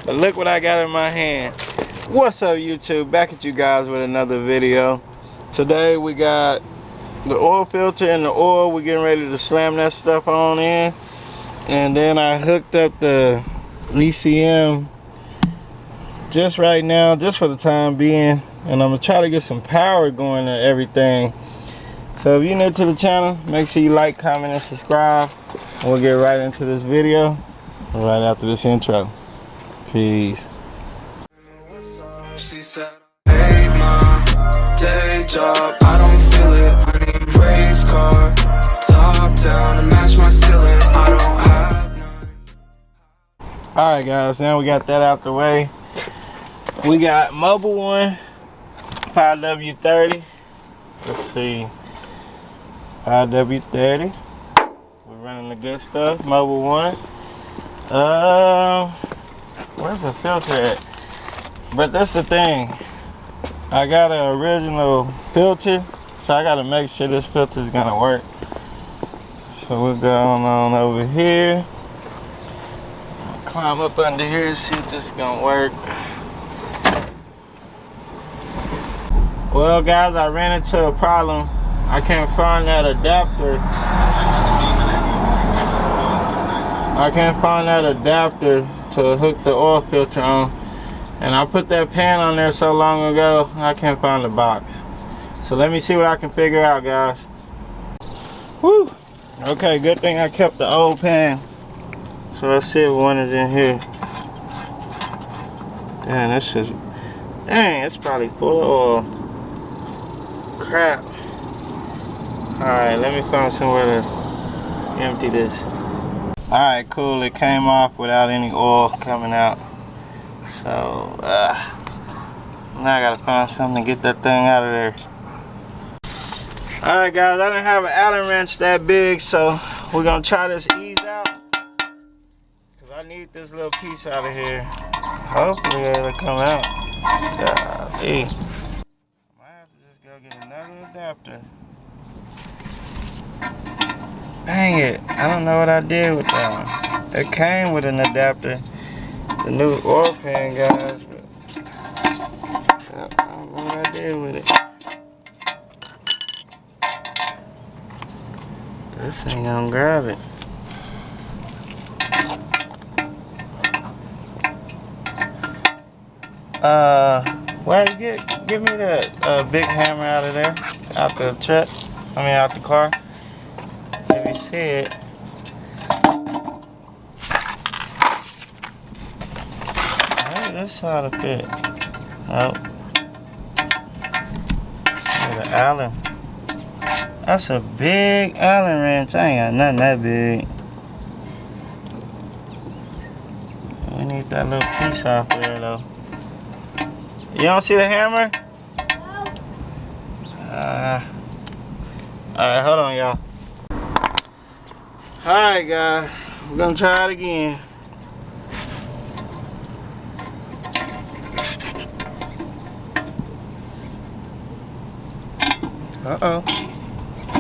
But look what I got in my hand. What's up, YouTube? Back at you guys with another video. Today we got the oil filter and the oil. We're getting ready to slam that stuff on in. And then I hooked up the ECM just right now, just for the time being. And I'm gonna try to get some power going to everything. So if you're new to the channel, make sure you like, comment, and subscribe. We'll get right into this video right after this intro. Peace. She said, hey mom, day job, I don't feel it. I need race car, top down to match my ceiling. I don't have none. Alright guys, now we got that out the way. We got Mobile One 5W30. Let's see. 5W30. We're running the good stuff. Mobile One. Where's the filter at? But that's the thing. I got an original filter, so I gotta make sure this filter is gonna work. So we're going on over here. Climb up under here and see if this is gonna work. Well guys, I ran into a problem. I can't find that adapter. I can't find that adapter to hook the oil filter on. And I put that pan on there so long ago, I can't find the box. So let me see what I can figure out, guys. Woo! Okay, good thing I kept the old pan. So let's see if one is in here. Damn, that's just... Dang, it's probably full of oil. Crap. Alright, let me find somewhere to empty this. Alright, cool. It came off without any oil coming out. So, now I gotta find something to get that thing out of there. Alright guys, I didn't have an Allen wrench that big, so we're gonna try this ease out. Cause I need this little piece out of here. Hopefully it'll come out. Golly. Might have to just go get another adapter. Dang it, I don't know what I did with that one. It came with an adapter. The new oil pan, guys, but I don't know what I did with it. This ain't gonna grab it. Well, get me that big hammer out of there, out the truck. I mean, out the car. If you see it. This side of fit. Oh. The Allen. That's a big Allen wrench. I ain't got nothing that big. We need that little piece off there though. You don't see the hammer? No. Alright, hold on y'all. Alright guys, we're gonna try it again. Uh-oh.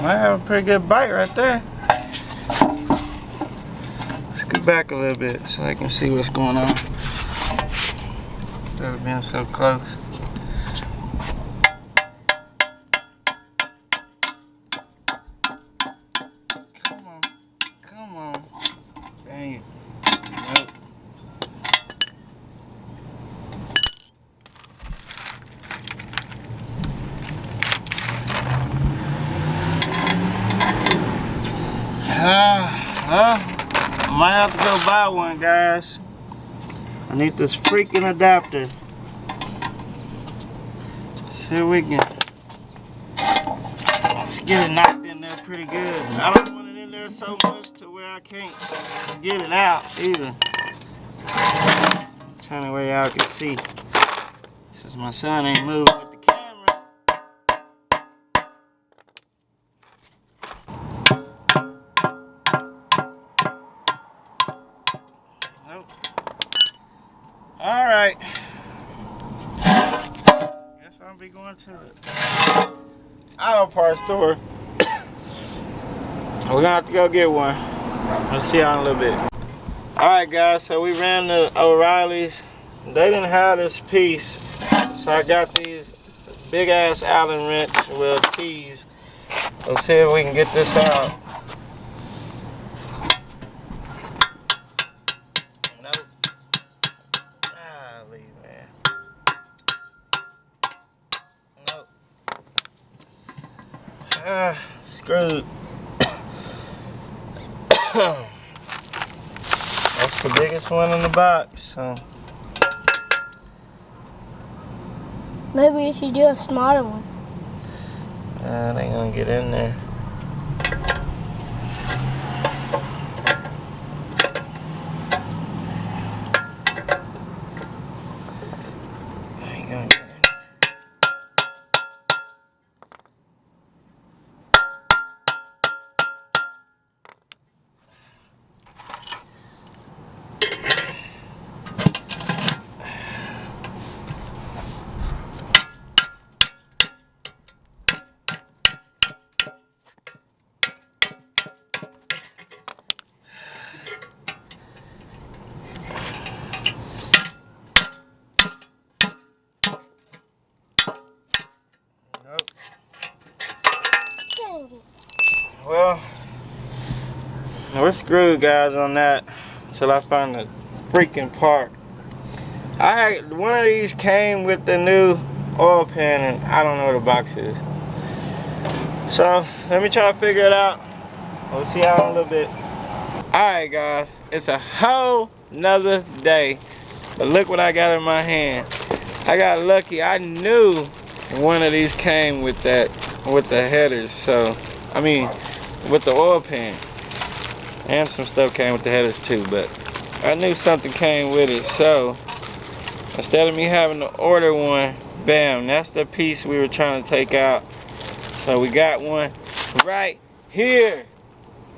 Might have a pretty good bite right there. Let's go back a little bit so I can see what's going on. Instead of being so close. Come on. Come on. Dang it. Nope. I might have to go buy one, guys. I need this freaking adapter. See if we can. Let's get it knocked in there pretty good. I don't want it in there so much to where I can't get it out either. Turn it where y'all can see. Since my son ain't moving with the camera. Nope. Alright. Guess I'll be going to the auto parts store. We're gonna have to go get one. I'll see y'all in a little bit. Alright guys, so we ran the O'Reilly's they didn't have this piece, so I got these big ass Allen wrench with T's. Let's see if we can get this out. Nope. Golly, man. Nope. Screwed. That's the biggest one in the box, so. Maybe you should do a smaller one. They ain't gonna get in there. Ain't gonna get in. Nope. Dang it. Well, we're screwed, guys, on that until I find the freaking part. One of these came with the new oil pan, and I don't know where the box is. So let me try to figure it out. We'll see y'all in a little bit. Alright, guys, it's a whole nother day, but look what I got in my hand. I got lucky. I knew one of these came with the headers, so I mean with the oil pan, and some stuff came with the headers too, but I knew something came with it. So instead of me having to order one, bam, that's the piece we were trying to take out. So we got one right here.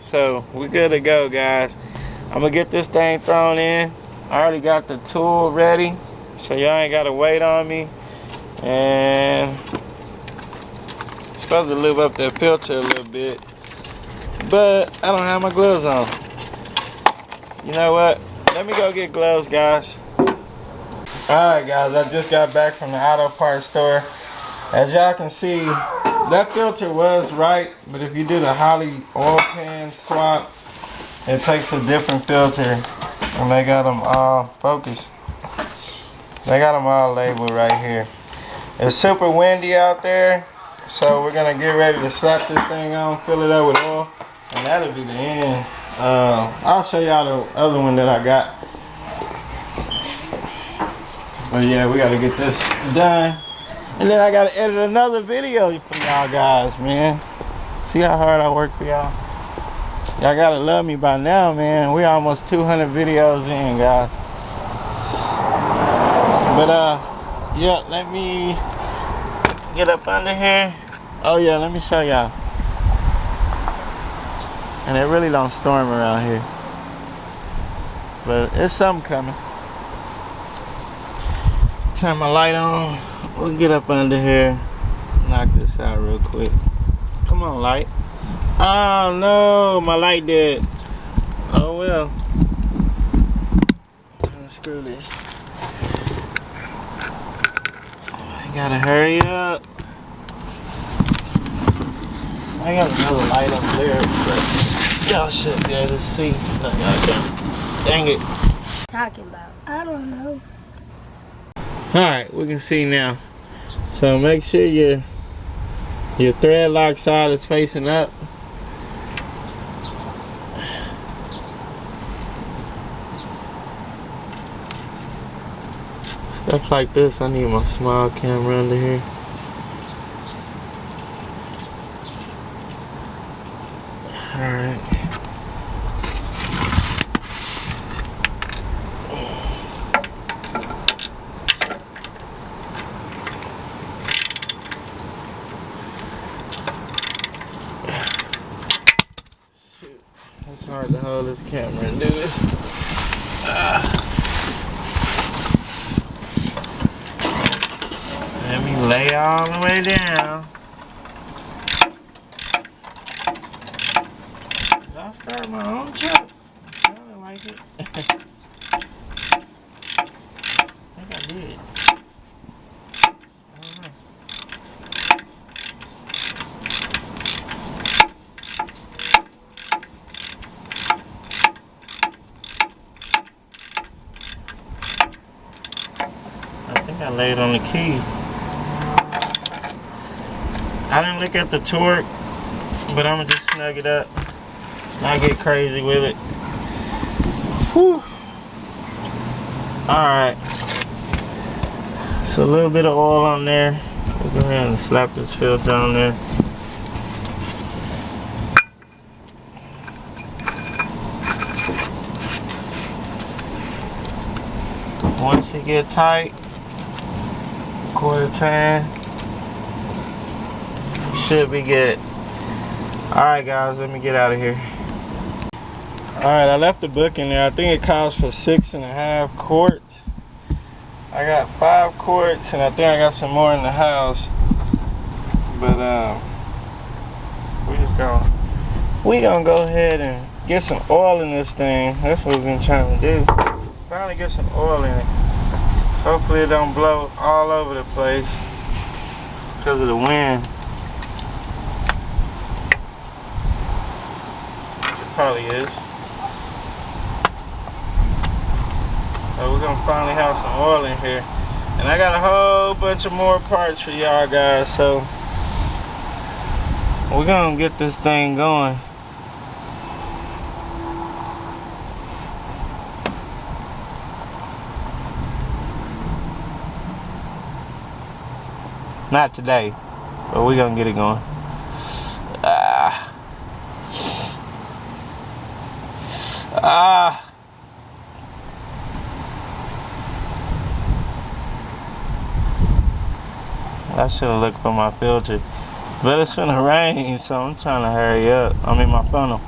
So we good to go, guys. I'm gonna get this thing thrown in. I already got the tool ready, so y'all ain't gotta wait on me. And I'm supposed to live up that filter a little bit, but I don't have my gloves on. You know what? Let me go get gloves, guys. Alright, guys, I just got back from the auto parts store. As y'all can see, that filter was right, but if you do the Holley oil pan swap, it takes a different filter. And they got them all focused. They got them all labeled right here. It's super windy out there, so we're gonna get ready to slap this thing on, fill it up with oil, and that'll be the end. I'll show y'all the other one that I got. But yeah, we gotta get this done. And then I gotta edit another video for y'all guys, man. See how hard I work for y'all? Y'all gotta love me by now, man. We almost 200 videos in, guys. But yeah, let me get up under here. Oh yeah, let me show y'all. And it really don't storm around here, but it's something coming. Turn my light on. We'll get up under here, knock this out real quick. Come on, light. Oh no, my light dead. Oh well. Screw this. I gotta hurry up. I got another light up there, but y'all should be able to see. No, y'all can't. Dang it. Talking about? I don't know. Alright, we can see now. So make sure your thread lock side is facing up. Stuff like this, I need my small camera under here. Alright. It's hard to hold this camera and do this. Let me lay all the way down. Did I start my own truck? I don't like it. did. I think I laid on the key. I didn't look at the torque, but I'm gonna just snug it up. Not get crazy with it. Whew. Alright. So a little bit of oil on there. We'll go ahead and slap this filter on there. Once it get tight, quarter turn, should be good. Alright guys, let me get out of here. Alright, I left the book in there. I think it calls for 6.5 quarts. I got 5 quarts and I think I got some more in the house. But we gonna go ahead and get some oil in this thing. That's what we've been trying to do. Finally get some oil in it. Hopefully it don't blow all over the place because of the wind. Which it probably is. So we're gonna finally have some oil in here. And I got a whole bunch of more parts for y'all guys, so we're gonna get this thing going. Not today, but we're gonna get it going. I should have looked for my filter, but it's finna rain, so I'm trying to hurry up. I'm in my funnel.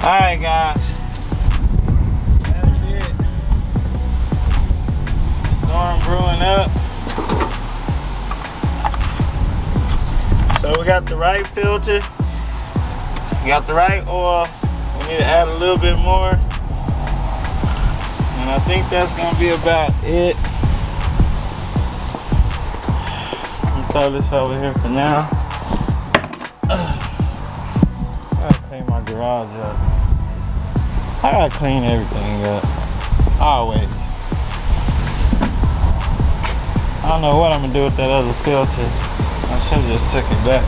Alright guys, that's it. Storm brewing up. So we got the right filter, we got the right oil. We need to add a little bit more. And I think that's gonna be about it. I'm gonna throw this over here for now. I gotta clean my garage up. I gotta clean everything up. Always. I don't know what I'm gonna do with that other filter. I should have just took it back.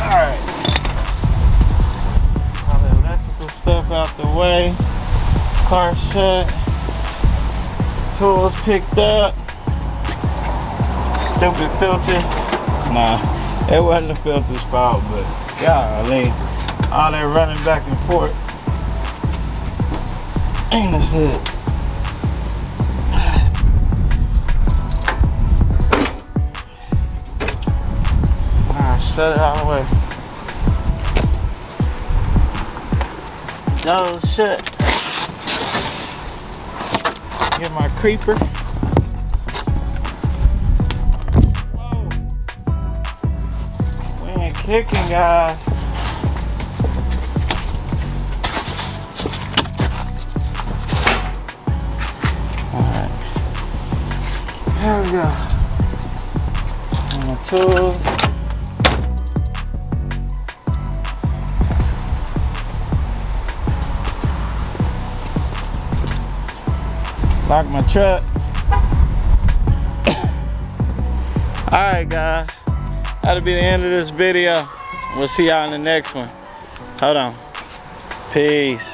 Alright. All the electrical stuff out the way. Car shut. Tools picked up. Stupid filter. Nah, it wasn't the filter's fault, but golly, all that running back and forth. Ain't this hood. Nah, shut it all the way. No shit. Get my creeper. Whoa. We ain't kicking, guys. Alright. There we go. And my tools. Lock my truck. Alright guys, that'll be the end of this video. We'll see y'all in the next one. Hold on. Peace.